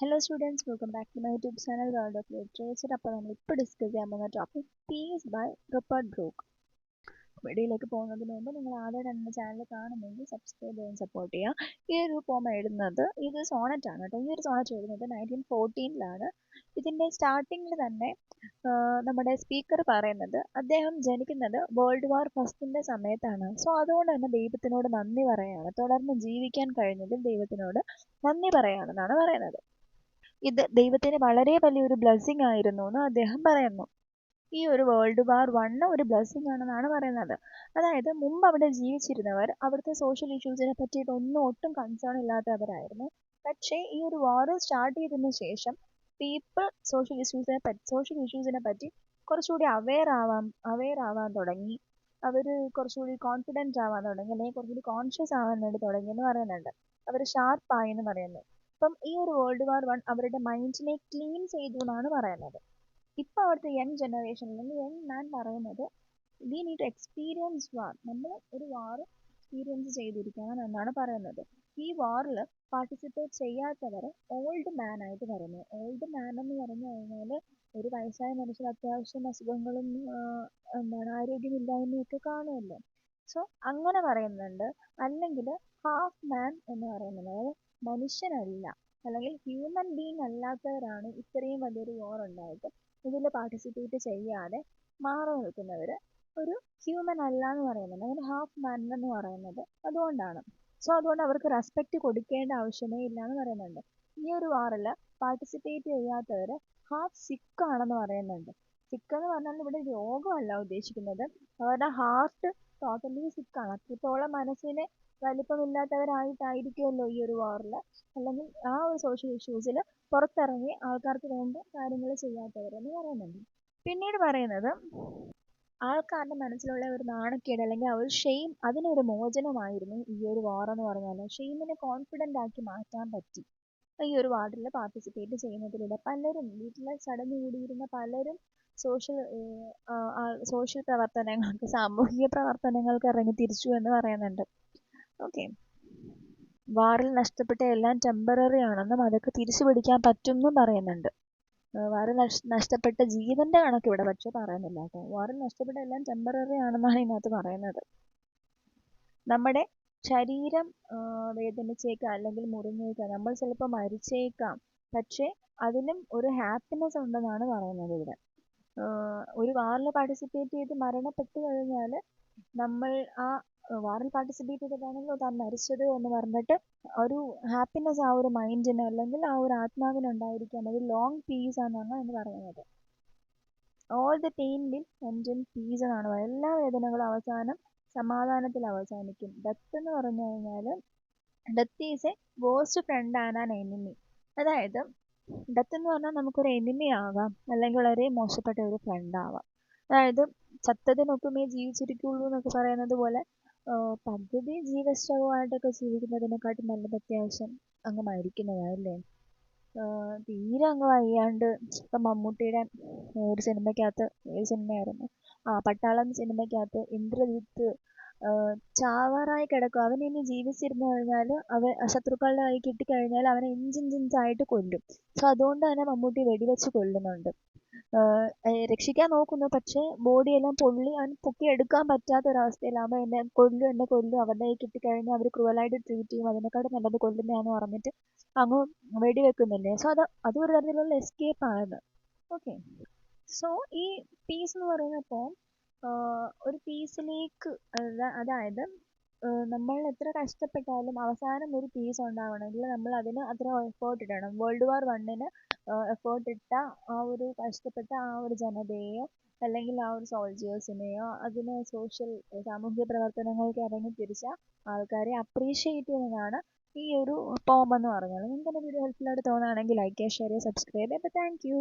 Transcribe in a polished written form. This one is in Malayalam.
Hello students, welcome back to my YouTube channel World of Literature. അപ്പോൾ നമ്മൾ ഇപ്പോൾ ഡിസ്കസ് ചെയ്യാൻ പോകുന്ന topic peace by Robert Brooke. വീഡിയോയിലേക്ക് പോകുന്നതിന് മുമ്പ് നിങ്ങൾ ആദ്യമായിട്ട് എൻ്റെ ചാനൽ കാണുമെങ്കിൽ സബ്സ്ക്രൈബ് ചെയ്യാൻ സപ്പോർട്ട് ചെയ്യുക. ഈ ഒരു പോം എഴുതുന്നത് ഇത് സോണറ്റ് ആണ് കേട്ടോ. ഈ ഒരു സോണറ്റ് എഴുതുന്നത് 1914 ഇതിൻ്റെ സ്റ്റാർട്ടിങ്ങിൽ തന്നെ നമ്മുടെ സ്പീക്കർ പറയുന്നത് അദ്ദേഹം ജനിക്കുന്നത് വേൾഡ് വാർ ഫസ്റ്റിൻ്റെ സമയത്താണ്. സോ അതുകൊണ്ട് തന്നെ ദൈവത്തിനോട് നന്ദി പറയുകയാണ്, തുടർന്ന് ജീവിക്കാൻ കഴിഞ്ഞതിൽ ദൈവത്തിനോട് നന്ദി പറയുകയാണെന്നാണ് പറയുന്നത്. ഇത് ദൈവത്തിന് വളരെ വലിയൊരു ബ്ലെസ്സിങ് ആയിരുന്നു എന്ന് അദ്ദേഹം പറയുന്നു. ഈ ഒരു വേൾഡ് വാർ 1 ഒരു ബ്ലെസ്സിങ് ആണെന്നാണ് പറയുന്നത്. അതായത് മുമ്പ് അവിടെ ജീവിച്ചിരുന്നവർ അവിടുത്തെ സോഷ്യൽ ഇഷ്യൂസിനെ പറ്റിയിട്ട് ഒട്ടും കൺസേൺ ഇല്ലാത്തവരായിരുന്നു. പക്ഷേ ഈ ഒരു വാർ സ്റ്റാർട്ട് ചെയ്തതിന് ശേഷം പീപ്പിൾ സോഷ്യൽ ഇഷ്യൂസിനെ പറ്റി കുറച്ചുകൂടി അവെയർ ആവാൻ തുടങ്ങി. അവർ കുറച്ചുകൂടി കോൺഫിഡൻറ്റ് ആവാൻ തുടങ്ങി, അല്ലെങ്കിൽ കുറച്ചുകൂടി കോൺഷ്യസ് ആവാൻ വേണ്ടി തുടങ്ങി എന്ന് പറയുന്നുണ്ട്. അവർ ഷാർപ്പായി എന്ന് പറയുന്നു. അപ്പം ഈ ഒരു വേൾഡ് വാർ 1 അവരുടെ മൈൻഡിനെ ക്ലീൻ ചെയ്തു എന്നാണ് പറയുന്നത്. ഇപ്പോൾ അവിടുത്തെ യങ് ജനറേഷൻ അല്ലെങ്കിൽ യങ് മാൻ പറയുന്നത് വി നീഡ് ടു എക്സ്പീരിയൻസ് വാർ, നമ്മൾ ഒരു വാർ എക്സ്പീരിയൻസ് ചെയ്തിരിക്കണം എന്നാണ് പറയുന്നത്. ഈ വാറിൽ പാർട്ടിസിപ്പേറ്റ് ചെയ്യാത്തവർ ഓൾഡ് മാൻ ആയിട്ട് പറയുന്നു. ഓൾഡ് മാൻ എന്ന് പറഞ്ഞു കഴിഞ്ഞാൽ ഒരു വയസ്സായ മനുഷ്യർ അത്യാവശ്യം അസുഖങ്ങളും ആരോഗ്യമില്ലായ്മയൊക്കെ കാണുമല്ലോ. സോ അങ്ങനെ പറയുന്നുണ്ട്. അല്ലെങ്കിൽ ഹാഫ് മാൻ എന്ന് പറയുന്നത്, അതായത് മനുഷ്യനല്ല അല്ലെങ്കിൽ ഹ്യൂമൻ ബീങ് അല്ലാത്തവരാണ് ഇത്രയും വലിയൊരു വാർ ഉണ്ടായിട്ട് ഇതിൽ പാർട്ടിസിപ്പേറ്റ് ചെയ്യാതെ മാറി നിൽക്കുന്നവർ ഒരു ഹ്യൂമൻ അല്ല എന്ന് പറയുന്നത്. അങ്ങനെ ഹാഫ് മാൻ എന്ന് പറയുന്നത് അതുകൊണ്ടാണ്. സോ അതുകൊണ്ട് അവർക്ക് റെസ്പെക്റ്റ് കൊടുക്കേണ്ട ആവശ്യമേ ഇല്ല എന്ന് പറയുന്നുണ്ട്. ഈ ഒരു വാറിൽ പാർട്ടിസിപ്പേറ്റ് ചെയ്യാത്തവർ ഹാഫ് സിക്ക് ആണെന്ന് പറയുന്നുണ്ട്. സിക്ക് എന്ന് പറഞ്ഞാൽ ഇവിടെ രോഗമല്ല ഉദ്ദേശിക്കുന്നത്, അവരുടെ ഹാർട്ട് ടോട്ടലി സിക്കാണ്. അത്രത്തോളം മനസ്സിന് വലിപ്പമില്ലാത്തവരായിട്ടായിരിക്കുമല്ലോ ഈ ഒരു വാറിൽ, അല്ലെങ്കിൽ ആ ഒരു സോഷ്യൽ ഇഷ്യൂസിൽ പുറത്തിറങ്ങി ആൾക്കാർക്ക് വേണ്ട കാര്യങ്ങൾ ചെയ്യാത്തവരെന്ന് പറയുന്നുണ്ട്. പിന്നീട് പറയുന്നത് ആൾക്കാരുടെ മനസ്സിലുള്ള ഒരു നാണക്കേട് അല്ലെങ്കിൽ ആ ഒരു ഷെയിം, അതിനൊരു മോചനമായിരുന്നു ഈ ഒരു വാർ എന്ന് പറഞ്ഞാൽ. ഷെയിമിനെ കോൺഫിഡൻ്റ് ആക്കി മാറ്റാൻ പറ്റി ഈ ഒരു വാർഡിൽ പാർട്ടിസിപ്പേറ്റ് ചെയ്യുന്നതിലൂടെ. പലരും വീട്ടിൽ ചടഞ്ഞു കൂടിയിരുന്ന പലരും സോഷ്യൽ പ്രവർത്തനങ്ങൾക്ക്, സാമൂഹിക പ്രവർത്തനങ്ങൾക്ക് ഇറങ്ങി തിരിച്ചു എന്ന് പറയുന്നുണ്ട്. ഓക്കെ, വാറിൽ നഷ്ടപ്പെട്ട എല്ലാം ടെമ്പററി ആണെന്നും അതൊക്കെ തിരിച്ചു പിടിക്കാൻ പറ്റും എന്നും പറയുന്നുണ്ട്. വാറിൽ നഷ്ടപ്പെട്ട ജീവന്റെ കണക്ക് ഇവിടെ പക്ഷെ പറയുന്നില്ല കേട്ടോ. വാറിൽ നഷ്ടപ്പെട്ട എല്ലാം ടെമ്പററി ആണെന്നാണ് ഇതിനകത്ത് പറയുന്നത്. നമ്മുടെ ശരീരം വേദനിച്ചേക്കാം അല്ലെങ്കിൽ മുറിഞ്ഞേക്കാം, നമ്മൾ ചിലപ്പോൾ മരിച്ചേക്കാം, പക്ഷേ അതിനും ഒരു ഹാപ്പിനെസ് ഉണ്ടെന്നാണ് പറയുന്നത് ഇവിടെ. ഒരു വാറിൽ പാർട്ടിസിപ്പേറ്റ് ചെയ്ത് മരണപ്പെട്ടു കഴിഞ്ഞാൽ നമ്മൾ ആ വാറിൽ പാർട്ടിസിപ്പേറ്റ് ചെയ്തിട്ടാണെങ്കിൽ താൻ മരിച്ചത് എന്ന് പറഞ്ഞിട്ട് ഒരു ഹാപ്പിനെസ് ആ ഒരു മൈൻഡിന് അല്ലെങ്കിൽ ആ ഒരു ആത്മാവിന് ഉണ്ടായിരിക്കാം. അത് ലോങ് പീസ് ആണെന്നാണ് എന്ന് പറയുന്നത്. All the pain will end in peace എന്നാണ് പറയുന്നത്. എല്ലാ വേദനകളും അവസാനം സമാധാനത്തിൽ അവസാനിക്കും. ഡെത്ത് എന്ന് പറഞ്ഞു കഴിഞ്ഞാൽ death is a worst friend and an enemy. അതായത് ഡെത്ത് എന്ന് പറഞ്ഞാൽ നമുക്കൊരു എനിമി ആകാം, അല്ലെങ്കിൽ വളരെ മോശപ്പെട്ട ഒരു ഫ്രണ്ട് ആവാം. അതായത് ചത്തതിനൊക്കുമേ ജീവിച്ചിരിക്കുള്ളൂ എന്നൊക്കെ പറയുന്നത് പോലെ പകുതി ജീവശ്രവമായിട്ടൊക്കെ ജീവിക്കുന്നതിനെക്കാട്ടും നല്ലത് അത്യാവശ്യം അങ്ങ് മരിക്കുന്നതല്ലേ. തീരെ അങ്ങ് വയ്യാണ്ട് ഇപ്പം മമ്മൂട്ടിയുടെ ഒരു സിനിമയ്ക്കകത്ത്, ഏത് സിനിമയായിരുന്നു, പട്ടാളം സിനിമയ്ക്കകത്ത് ഇന്ദ്രജിത്ത് ചാവാറായി കിടക്കും. അവൻ ഇനി ജീവിച്ചിരുന്നു കഴിഞ്ഞാൽ ശത്രുക്കളുടെ കൈ കിട്ടിക്കഴിഞ്ഞാൽ അവനെ ഇഞ്ചിഞ്ചായിട്ട് കൊല്ലും. സോ അതുകൊണ്ട് തന്നെ മമ്മൂട്ടി വെടിവെച്ച് കൊല്ലുന്നുണ്ട്. രക്ഷിക്കാൻ നോക്കുന്നു, പക്ഷേ ബോഡിയെല്ലാം പൊള്ളി അവൻ പൊക്കിയെടുക്കാൻ പറ്റാത്തൊരവസ്ഥയിലാകുമ്പോൾ എന്നെ കൊല്ലും, അവരുടെ കൈ കിട്ടിക്കഴിഞ്ഞാൽ അവർ ക്രൂവലായിട്ട് ട്രീറ്റ് ചെയ്യും, അതിനെക്കാട്ടും നല്ലത് കൊല്ലുന്നതാണെന്ന് പറഞ്ഞിട്ട് അങ്ങ് വെടിവെക്കുന്നില്ലേ. സോ അത് ഒരു തരത്തിലുള്ള എസ്കേപ്പാണ്. ഓക്കെ, സോ ഈ പീസ് എന്ന് പറയുന്നപ്പോൾ ഒരു പീസിലേക്ക്, അതായത് നമ്മൾ എത്ര കഷ്ടപ്പെട്ടാലും അവസാനം ഒരു പീസ് ഉണ്ടാവണമെങ്കിൽ നമ്മൾ അതിന് അത്ര എഫേർട്ട് ഇടണം. വേൾഡ് വാർ 1 എഫേർട്ട് ഇട്ട ആ ഒരു കഷ്ടപ്പെട്ട ആ ഒരു ജനതയെയോ അല്ലെങ്കിൽ ആ ഒരു സോൾജേഴ്സിനെയോ അതിന് സാമൂഹിക പ്രവർത്തനങ്ങൾക്ക് ഇറങ്ങി തിരിച്ച ആൾക്കാരെ അപ്രീഷിയേറ്റ് ചെയ്യുന്നതാണ് ഈ ഒരു പോം എന്ന് പറഞ്ഞാൽ. നിങ്ങൾക്ക് എൻ്റെ വീഡിയോ ഹെൽപ്ഫുൾ ആയിട്ട് തോന്നുകയാണെങ്കിൽ ലൈക്ക് ചെയ്യുക, ഷെയർ ചെയ്യുക, സബ്സ്ക്രൈബ് ചെയ്യുക. Thank you.